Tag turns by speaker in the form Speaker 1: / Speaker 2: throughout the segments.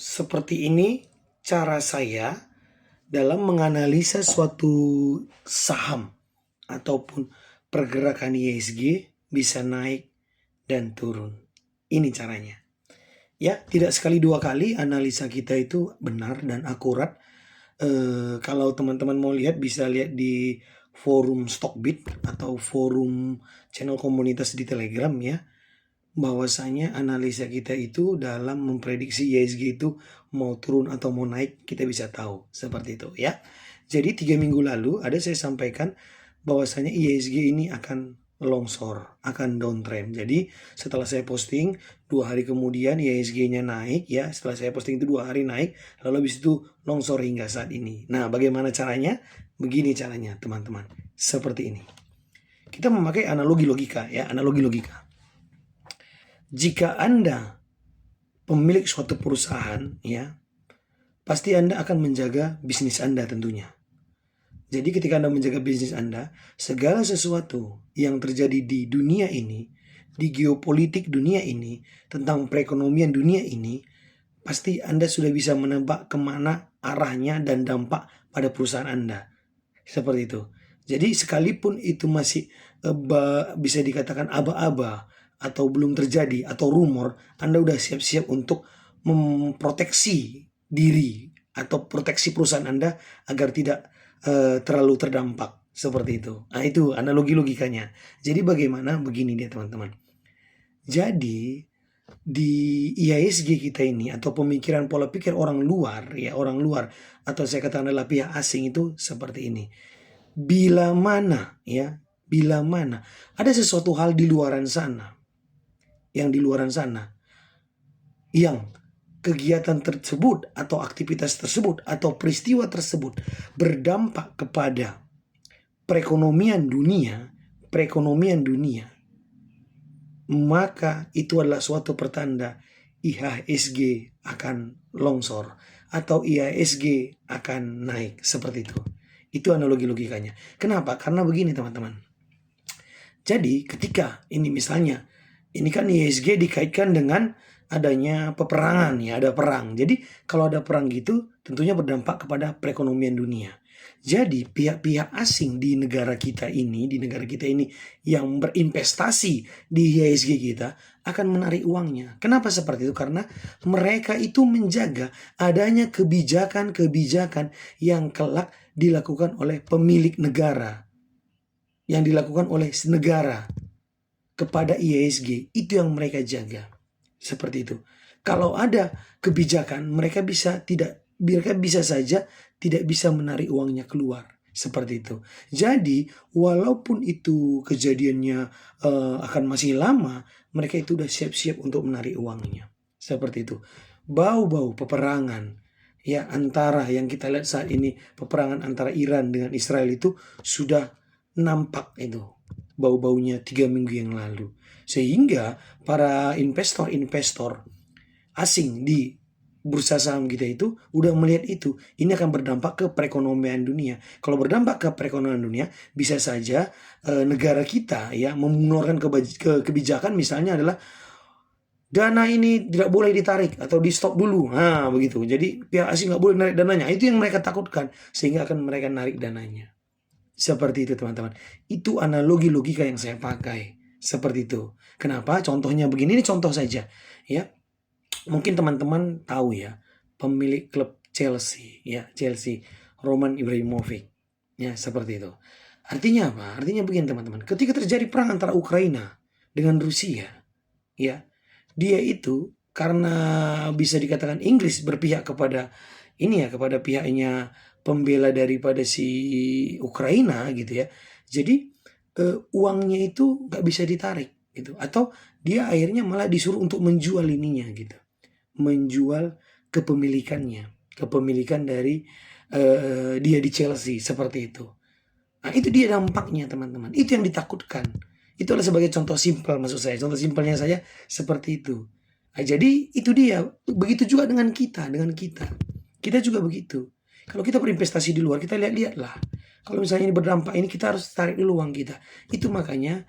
Speaker 1: Seperti ini cara saya dalam menganalisa suatu saham ataupun pergerakan IHSG bisa naik dan turun. Ini caranya. Ya, tidak sekali dua kali analisa kita itu benar dan akurat. Kalau teman-teman mau lihat bisa lihat di forum Stockbit atau forum channel komunitas di Telegram ya. Bahwasanya analisa kita itu dalam memprediksi IHSG itu mau turun atau mau naik kita bisa tahu seperti itu ya. Jadi 3 minggu lalu ada saya sampaikan bahwasanya IHSG ini akan longsor, akan downtrend. Jadi setelah saya posting 2 hari kemudian IHSG-nya naik ya. Setelah saya posting itu 2 hari naik, lalu habis itu longsor hingga saat ini. Nah, bagaimana caranya? Begini caranya teman-teman. Seperti ini. Kita memakai analogi logika ya, analogi logika. Jika Anda pemilik suatu perusahaan, ya, pasti Anda akan menjaga bisnis Anda tentunya. Jadi ketika Anda menjaga bisnis Anda, segala sesuatu yang terjadi di dunia ini, di geopolitik dunia ini, tentang perekonomian dunia ini, pasti Anda sudah bisa menebak kemana arahnya dan dampak pada perusahaan Anda. Seperti itu. Jadi sekalipun itu masih bisa dikatakan aba-aba, atau belum terjadi atau rumor, Anda udah siap-siap untuk memproteksi diri atau proteksi perusahaan Anda agar tidak terlalu terdampak seperti itu. Nah, itu analogi logikanya. Jadi bagaimana? Begini dia teman-teman. Jadi di IHSG kita ini atau pemikiran pola pikir orang luar ya, orang luar atau saya katakan adalah pihak asing itu seperti ini. Bila mana ya, bila mana ada sesuatu hal di luaran sana, yang di luaran sana, yang kegiatan tersebut atau aktivitas tersebut atau peristiwa tersebut berdampak kepada perekonomian dunia, maka itu adalah suatu pertanda IHSG akan longsor atau IHSG akan naik seperti itu. Itu analogi logikanya. Kenapa? Karena begini teman-teman. Jadi ketika ini misalnya, ini kan IHSG dikaitkan dengan adanya peperangan ya, ada perang. Jadi kalau ada perang gitu tentunya berdampak kepada perekonomian dunia. Jadi pihak-pihak asing di negara kita ini yang berinvestasi di IHSG kita akan menarik uangnya. Kenapa seperti itu? Karena mereka itu menjaga adanya kebijakan-kebijakan yang kelak dilakukan oleh pemilik negara, yang dilakukan oleh negara kepada IHSG, itu yang mereka jaga. Seperti itu. Kalau ada kebijakan, mereka bisa saja tidak bisa menarik uangnya keluar. Seperti itu. Jadi, walaupun itu kejadiannya akan masih lama, mereka itu sudah siap-siap untuk menarik uangnya. Seperti itu. Bau-bau peperangan ya antara yang kita lihat saat ini, peperangan antara Iran dengan Israel itu sudah nampak itu bau-baunya 3 minggu yang lalu. Sehingga para investor-investor asing di bursa saham kita itu udah melihat itu. Ini akan berdampak ke perekonomian dunia. Kalau berdampak ke perekonomian dunia, bisa saja negara kita ya mengeluarkan kebijakan misalnya adalah dana ini tidak boleh ditarik atau di stop dulu. Nah begitu. Jadi pihak asing nggak boleh narik dananya. Itu yang mereka takutkan. Sehingga akan mereka narik dananya. Seperti itu teman-teman. Itu analogi logika yang saya pakai. Seperti itu. Kenapa? Contohnya begini, ini contoh saja. Ya, mungkin teman-teman tahu ya, pemilik klub Chelsea, ya Chelsea, Roman Ibrahimovic. Ya, seperti itu. Artinya apa? Artinya begini teman-teman. Ketika terjadi perang antara Ukraina dengan Rusia, ya, dia itu karena bisa dikatakan Inggris berpihak kepada ini ya, kepada pihaknya pembela daripada si Ukraina gitu ya. Jadi uangnya itu nggak bisa ditarik gitu, atau dia akhirnya malah disuruh untuk menjual ininya gitu, menjual kepemilikan dari dia di Chelsea seperti itu. Nah itu dia dampaknya teman-teman, itu yang ditakutkan. Itu adalah sebagai contoh simpel, maksud saya, contoh simpelnya saya seperti itu. Nah, jadi itu dia, begitu juga dengan kita juga begitu. Kalau kita berinvestasi di luar, kita lihat-lihatlah. Kalau misalnya ini berdampak, ini kita harus tarik dulu uang kita. Itu makanya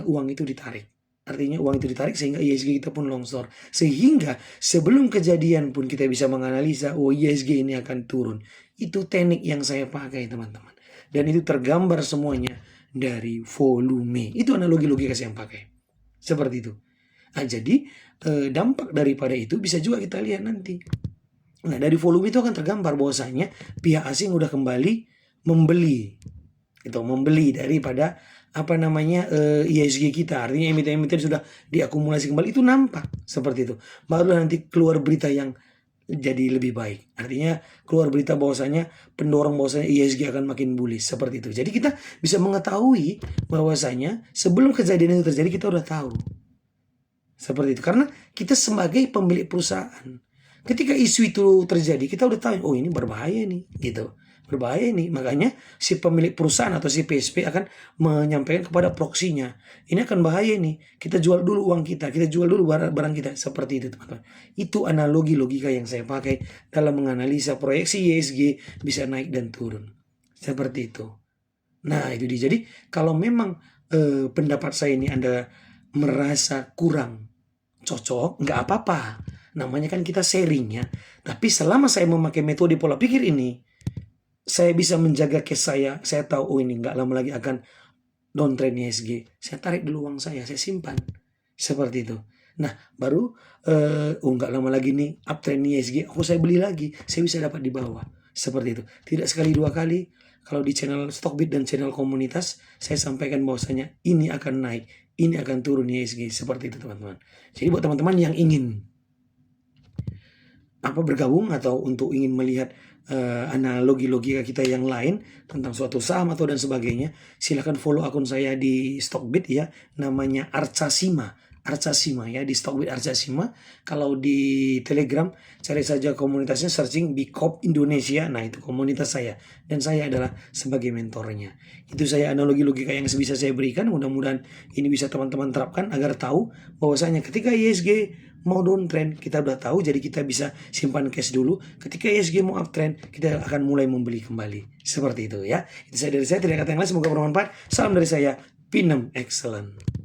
Speaker 1: uang itu ditarik. Artinya uang itu ditarik sehingga IHSG kita pun longsor. Sehingga sebelum kejadian pun kita bisa menganalisa, oh IHSG ini akan turun. Itu teknik yang saya pakai teman-teman. Dan itu tergambar semuanya dari volume. Itu analogi logika saya yang pakai. Seperti itu. Nah, jadi dampak daripada itu bisa juga kita lihat nanti. Nah, dari volume itu akan tergambar bahwasanya pihak asing udah kembali membeli. Itu membeli daripada IHSG kita. Artinya emiten-emiten sudah diakumulasi kembali, itu nampak seperti itu. Baru nanti keluar berita yang jadi lebih baik. Artinya keluar berita bahwasanya pendorong bahwasanya IHSG akan makin bullish seperti itu. Jadi kita bisa mengetahui bahwasanya sebelum kejadian itu terjadi kita udah tahu. Seperti itu. Karena kita sebagai pemilik perusahaan, ketika isu itu terjadi, kita udah tahu, oh ini berbahaya nih, gitu. Berbahaya nih. Makanya si pemilik perusahaan atau si PSP akan menyampaikan kepada proksinya, ini akan bahaya nih, kita jual dulu uang kita jual dulu barang kita. Seperti itu teman-teman. Itu analogi logika yang saya pakai dalam menganalisa proyeksi IHSG bisa naik dan turun. Seperti itu. Nah itu dia. Jadi kalau memang pendapat saya ini Anda merasa kurang cocok, nggak apa-apa. Namanya kan kita sharing ya. Tapi selama saya memakai metode pola pikir ini, saya bisa menjaga cash saya tahu, oh ini nggak lama lagi akan downtrend IHSG. Saya tarik dulu uang saya simpan. Seperti itu. Nah, baru nggak lama lagi nih uptrend IHSG, saya beli lagi, saya bisa dapat di bawah. Seperti itu. Tidak sekali dua kali. Kalau di channel Stockbit dan channel komunitas, saya sampaikan bahwasanya ini akan naik, ini akan turun IHSG. Seperti itu teman-teman. Jadi buat teman-teman yang ingin bergabung atau untuk ingin melihat analogi logika kita yang lain tentang suatu saham atau dan sebagainya, silahkan follow akun saya di Stockbit ya, namanya Arcasima ya, di Stockbit Arcasima. Kalau di Telegram cari saja komunitasnya, searching Bicop Indonesia. Nah itu komunitas saya dan saya adalah sebagai mentornya. Itu saya analogi logika yang bisa saya berikan. Mudah-mudahan ini bisa teman-teman terapkan agar tahu bahwasanya ketika IHSG mau downtrend kita udah tahu, jadi kita bisa simpan cash dulu. Ketika IHSG mau uptrend kita akan mulai membeli kembali. Seperti itu ya. Itu saya dari saya, tidak kata yang lain. Semoga bermanfaat. Salam dari saya, Pinem Excellent.